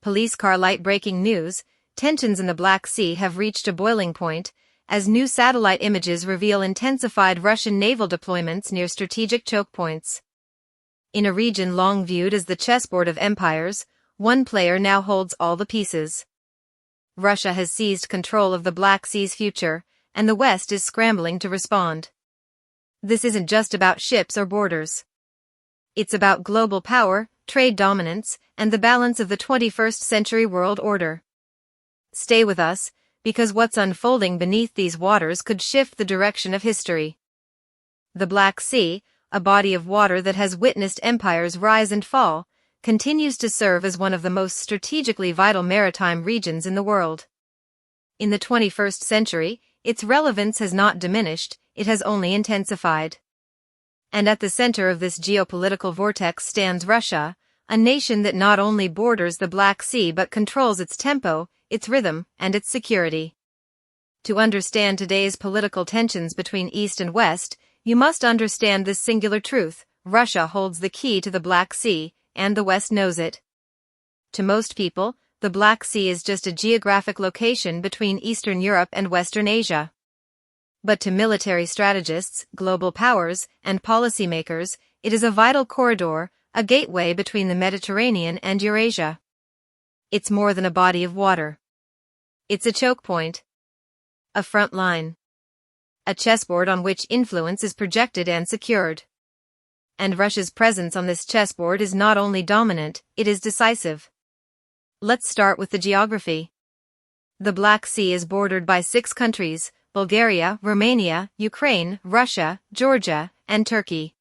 Police car light breaking news, tensions in the Black Sea have reached a boiling point, as new satellite images reveal intensified Russian naval deployments near strategic choke points. In a region long viewed as the chessboard of empires, one player now holds all the pieces. Russia has seized control of the Black Sea's future, and the West is scrambling to respond. This isn't just about ships or borders. It's about global power, trade dominance, and the balance of the 21st century world order. Stay with us, because what's unfolding beneath these waters could shift the direction of history. The Black Sea, a body of water that has witnessed empires rise and fall, continues to serve as one of the most strategically vital maritime regions in the world. In the 21st century, its relevance has not diminished, it has only intensified. And at the center of this geopolitical vortex stands Russia, a nation that not only borders the Black Sea but controls its tempo, its rhythm, and its security. To understand today's political tensions between East and West, you must understand this singular truth: Russia holds the key to the Black Sea, and the West knows it. To most people, the Black Sea is just a geographic location between Eastern Europe and Western Asia. But to military strategists, global powers, and policymakers, it is a vital corridor, a gateway between the Mediterranean and Eurasia. It's more than a body of water. It's a choke point. A front line. A chessboard on which influence is projected and secured. And Russia's presence on this chessboard is not only dominant, it is decisive. Let's start with the geography. The Black Sea is bordered by 6 countries: Bulgaria, Romania, Ukraine, Russia, Georgia, and Turkey.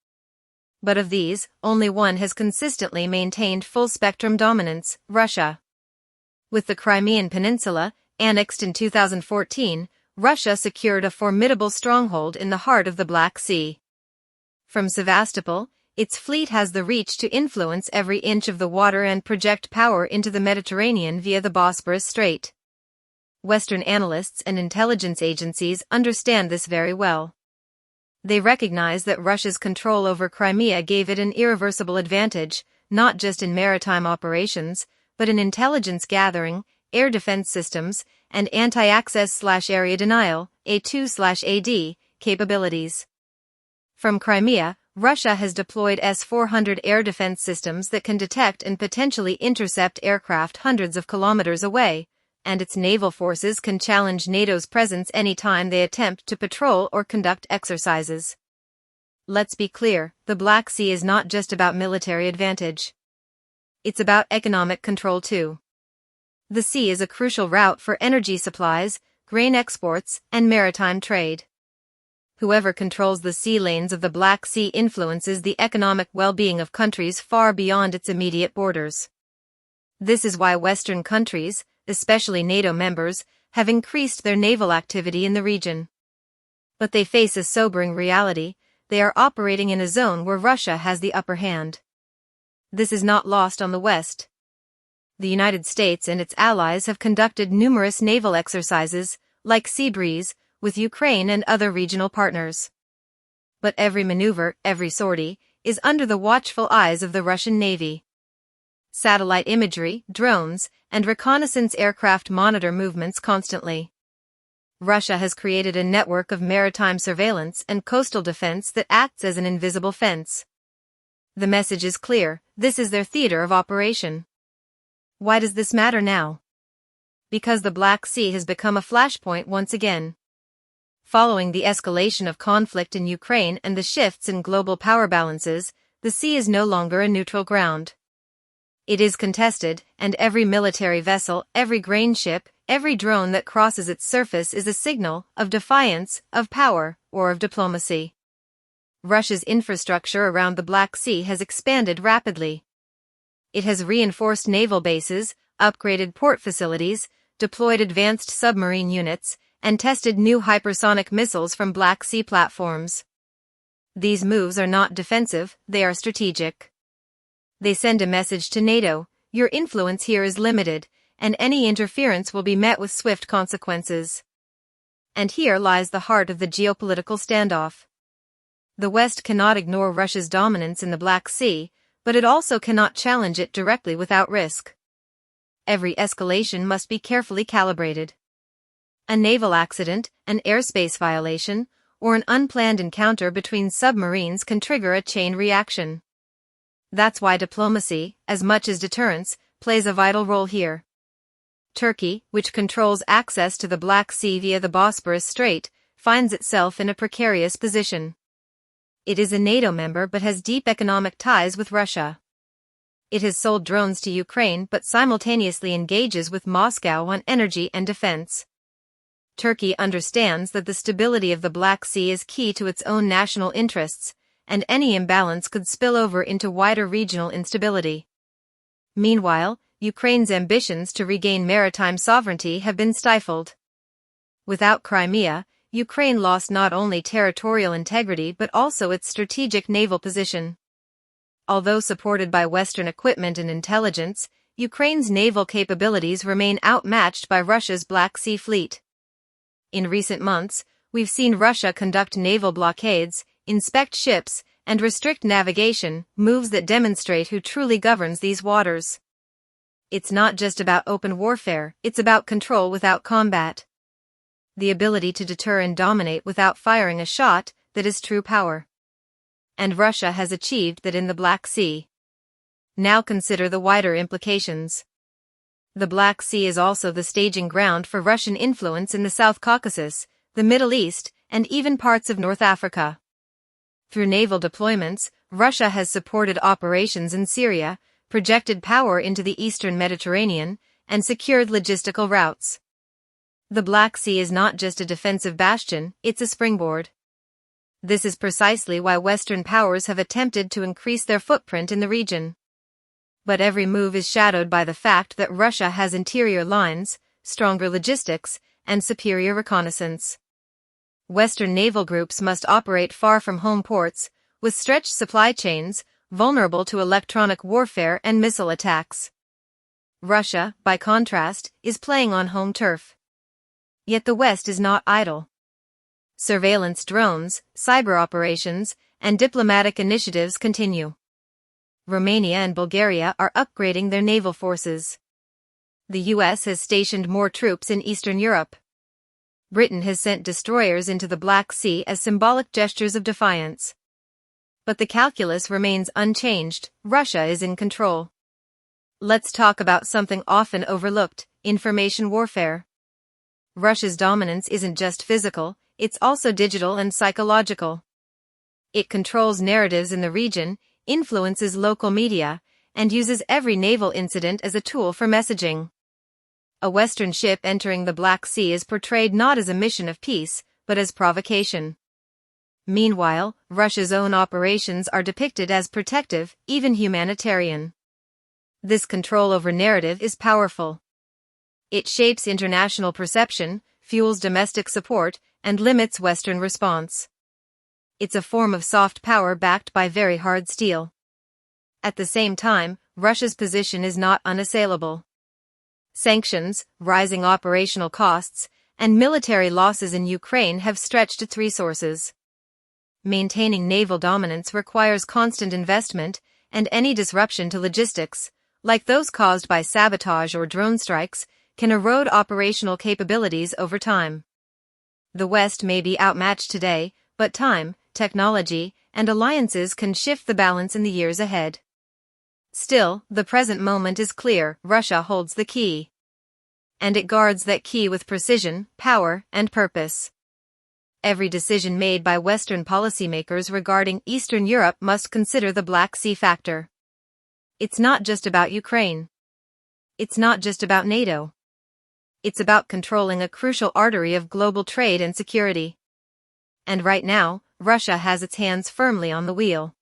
But of these, only one has consistently maintained full-spectrum dominance: Russia. With the Crimean Peninsula, annexed in 2014, Russia secured a formidable stronghold in the heart of the Black Sea. From Sevastopol, its fleet has the reach to influence every inch of the water and project power into the Mediterranean via the Bosporus Strait. Western analysts and intelligence agencies understand this very well. They recognize that Russia's control over Crimea gave it an irreversible advantage, not just in maritime operations, but in intelligence gathering, air defense systems, and anti-access/area denial (A2/AD) capabilities. From Crimea, Russia has deployed S-400 air defense systems that can detect and potentially intercept aircraft hundreds of kilometers away, and its naval forces can challenge NATO's presence anytime they attempt to patrol or conduct exercises. Let's be clear, the Black Sea is not just about military advantage. It's about economic control too. The sea is a crucial route for energy supplies, grain exports, and maritime trade. Whoever controls the sea lanes of the Black Sea influences the economic well-being of countries far beyond its immediate borders. This is why Western countries, especially NATO members, have increased their naval activity in the region. But they face a sobering reality: they are operating in a zone where Russia has the upper hand. This is not lost on the West. The United States and its allies have conducted numerous naval exercises, like Sea Breeze, with Ukraine and other regional partners. But every maneuver, every sortie, is under the watchful eyes of the Russian Navy. Satellite imagery, drones, and reconnaissance aircraft monitor movements constantly. Russia has created a network of maritime surveillance and coastal defense that acts as an invisible fence. The message is clear: this is their theater of operation. Why does this matter now? Because the Black Sea has become a flashpoint once again. Following the escalation of conflict in Ukraine and the shifts in global power balances, the sea is no longer a neutral ground. It is contested, and every military vessel, every grain ship, every drone that crosses its surface is a signal of defiance, of power, or of diplomacy. Russia's infrastructure around the Black Sea has expanded rapidly. It has reinforced naval bases, upgraded port facilities, deployed advanced submarine units, and tested new hypersonic missiles from Black Sea platforms. These moves are not defensive, they are strategic. They send a message to NATO: your influence here is limited, and any interference will be met with swift consequences. And here lies the heart of the geopolitical standoff. The West cannot ignore Russia's dominance in the Black Sea, but it also cannot challenge it directly without risk. every escalation must be carefully calibrated. A naval accident, an airspace violation, or an unplanned encounter between submarines can trigger a chain reaction. That's why diplomacy, as much as deterrence, plays a vital role here. Turkey, which controls access to the Black Sea via the Bosporus Strait, finds itself in a precarious position. It is a NATO member but has deep economic ties with Russia. It has sold drones to Ukraine but simultaneously engages with Moscow on energy and defense. Turkey understands that the stability of the Black Sea is key to its own national interests, and any imbalance could spill over into wider regional instability. Meanwhile, Ukraine's ambitions to regain maritime sovereignty have been stifled. Without Crimea, Ukraine lost not only territorial integrity but also its strategic naval position. Although supported by Western equipment and intelligence, Ukraine's naval capabilities remain outmatched by Russia's Black Sea fleet. In recent months, we've seen Russia conduct naval blockades, inspect ships, and restrict navigation, moves that demonstrate who truly governs these waters. It's not just about open warfare, it's about control without combat. The ability to deter and dominate without firing a shot, that is true power. And Russia has achieved that in the Black Sea. Now consider the wider implications. The Black Sea is also the staging ground for Russian influence in the South Caucasus, the Middle East, and even parts of North Africa. Through naval deployments, Russia has supported operations in Syria, projected power into the eastern Mediterranean, and secured logistical routes. The Black Sea is not just a defensive bastion, it's a springboard. This is precisely why Western powers have attempted to increase their footprint in the region. But every move is shadowed by the fact that Russia has interior lines, stronger logistics, and superior reconnaissance. Western naval groups must operate far from home ports, with stretched supply chains, vulnerable to electronic warfare and missile attacks. Russia, by contrast, is playing on home turf. Yet the West is not idle. Surveillance drones, cyber operations, and diplomatic initiatives continue. Romania and Bulgaria are upgrading their naval forces. The US has stationed more troops in Eastern Europe. Britain has sent destroyers into the Black Sea as symbolic gestures of defiance. But the calculus remains unchanged, Russia is in control. Let's talk about something often overlooked, information warfare. Russia's dominance isn't just physical, it's also digital and psychological. It controls narratives in the region, influences local media, and uses every naval incident as a tool for messaging. A Western ship entering the Black Sea is portrayed not as a mission of peace, but as provocation. Meanwhile, Russia's own operations are depicted as protective, even humanitarian. This control over narrative is powerful. It shapes international perception, fuels domestic support, and limits Western response. It's a form of soft power backed by very hard steel. At the same time, Russia's position is not unassailable. Sanctions, rising operational costs, and military losses in Ukraine have stretched its resources. Maintaining naval dominance requires constant investment, and any disruption to logistics, like those caused by sabotage or drone strikes, can erode operational capabilities over time. The West may be outmatched today, but time, technology, and alliances can shift the balance in the years ahead. Still, the present moment is clear, Russia holds the key. And it guards that key with precision, power, and purpose. Every decision made by Western policymakers regarding Eastern Europe must consider the Black Sea factor. It's not just about Ukraine. It's not just about NATO. It's about controlling a crucial artery of global trade and security. And right now, Russia has its hands firmly on the wheel.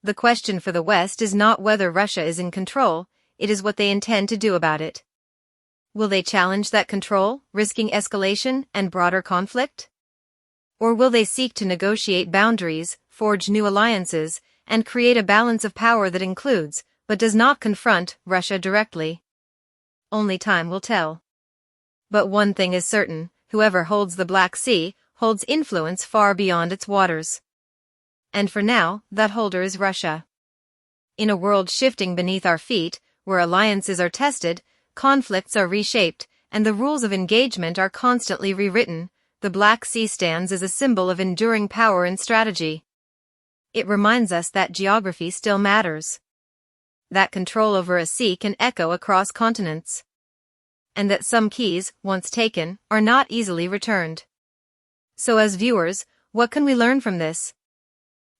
The question for the West is not whether Russia is in control, it is what they intend to do about it. Will they challenge that control, risking escalation and broader conflict? Or will they seek to negotiate boundaries, forge new alliances, and create a balance of power that includes, but does not confront, Russia directly? Only time will tell. But one thing is certain, whoever holds the Black Sea holds influence far beyond its waters. And for now, that holder is Russia. In a world shifting beneath our feet, where alliances are tested, conflicts are reshaped, and the rules of engagement are constantly rewritten, the Black Sea stands as a symbol of enduring power and strategy. It reminds us that geography still matters, that control over a sea can echo across continents, and that some keys, once taken, are not easily returned. So as viewers, what can we learn from this?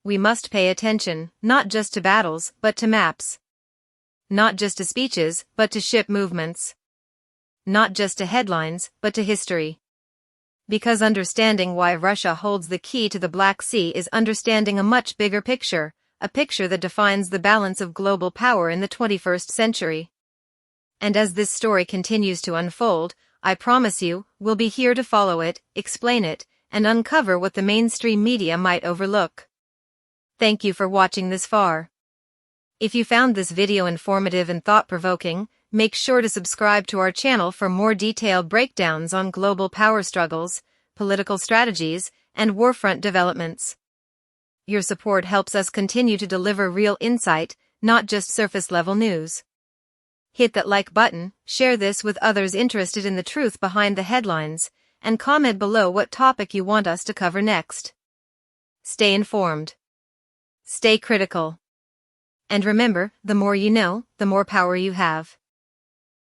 We must pay attention, not just to battles, but to maps. Not just to speeches, but to ship movements. Not just to headlines, but to history. Because understanding why Russia holds the key to the Black Sea is understanding a much bigger picture, a picture that defines the balance of global power in the 21st century. And as this story continues to unfold, I promise you, we'll be here to follow it, explain it, and uncover what the mainstream media might overlook. Thank you for watching this far. If you found this video informative and thought-provoking, make sure to subscribe to our channel for more detailed breakdowns on global power struggles, political strategies, and warfront developments. Your support helps us continue to deliver real insight, not just surface-level news. Hit that like button, share this with others interested in the truth behind the headlines, and comment below what topic you want us to cover next. Stay informed. Stay critical. And remember, the more you know, the more power you have.